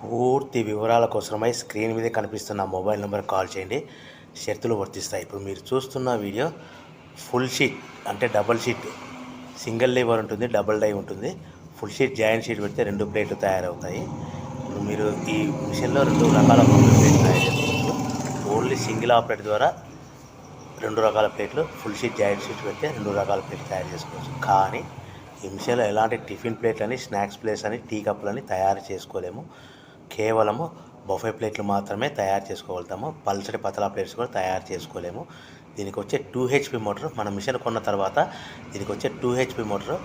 పూర్తి వివరాల కోసమై స్క్రీన్ మీద కనిపిస్తున్న మొబైల్ నెంబర్ కాల్ చేయండి. షరతులు వర్తిస్తాయి. ఇప్పుడు మీరు చూస్తున్న వీడియో ఫుల్ షీట్ అంటే డబల్ షీట్, సింగిల్ లివర్ ఉంటుంది, డబుల్ డై ఉంటుంది. ఫుల్ షీట్ జాయింట్ షీట్ పెడితే 2 ప్లేట్లు తయారవుతాయి. ఇప్పుడు మీరు ఈ మిషన్లో 2 రకాల బఫే ప్లేట్లు తయారు చేసుకోవచ్చు. ఓన్లీ సింగిల్ ఆపరేట్ ద్వారా 2 రకాల ప్లేట్లు, ఫుల్ షీట్ జాయింట్ షీట్ పెడితే 2 రకాల ప్లేట్లు తయారు చేసుకోవచ్చు. కానీ ఈ మిషన్లో ఎలాంటి టిఫిన్ ప్లేట్లని, స్నాక్స్ ప్లేట్స్ అని, టీ కప్పులని తయారు చేసుకోలేము. కేవలము బఫే ప్లేట్లు మాత్రమే తయారు చేసుకోగలుగుతాము. పల్చటి పతలా ప్లేట్స్ కూడా తయారు చేసుకోలేము. దీనికి వచ్చే 2 HP మోటార్, మన మిషన్ కొన్న తర్వాత దీనికి వచ్చే 2 HP మోటార్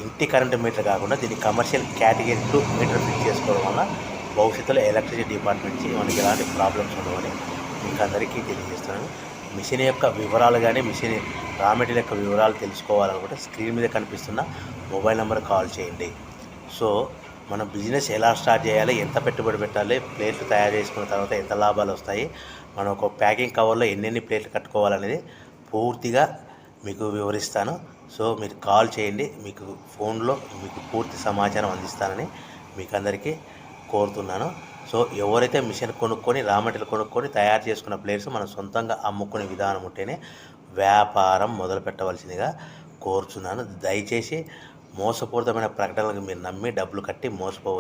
ఇంటి కరెంటు మీటర్ కాకుండా దీనికి కమర్షియల్ కేటగిరీ 2 మీటర్ ఫిట్ చేసుకోవడం వల్ల భవిష్యత్తులో ఎలక్ట్రిసిటీ డిపార్ట్మెంట్ నుంచి మనకి ఎలాంటి ప్రాబ్లమ్స్ ఉండవని మీకు అందరికీ తెలియజేస్తున్నాను. మిషన్ యొక్క వివరాలు కానీ, మిషన్ రా మెటీరియల్ యొక్క వివరాలు తెలుసుకోవాలనుకుంటే స్క్రీన్ మీద కనిపిస్తున్న మొబైల్ నెంబర్ కాల్ చేయండి. సో మన బిజినెస్ ఎలా స్టార్ట్ చేయాలి, ఎంత పెట్టుబడి పెట్టాలి, ప్లేట్లు తయారు చేసుకున్న తర్వాత ఎంత లాభాలు వస్తాయి, మనం ఒక ప్యాకింగ్ కవర్లో ఎన్నెన్ని ప్లేట్లు కట్టుకోవాలనేది పూర్తిగా మీకు వివరిస్తాను. సో మీరు కాల్ చేయండి, మీకు ఫోన్లో మీకు పూర్తి సమాచారం అందిస్తానని మీకు అందరికీ కోరుతున్నాను. సో ఎవరైతే మిషన్ కొనుక్కొని, రా మెటీరియల్ కొనుక్కొని తయారు చేసుకున్న ప్లేట్స్ మనం సొంతంగా అమ్ముకునే విధానం ఉంటేనే వ్యాపారం మొదలు పెట్టవలసిందిగా కోరుచున్నాను. దయచేసి మోసపూరితమైన ప్రకటనలకు మీరు నమ్మి డబ్బులు కట్టి మోసపోవద్దు.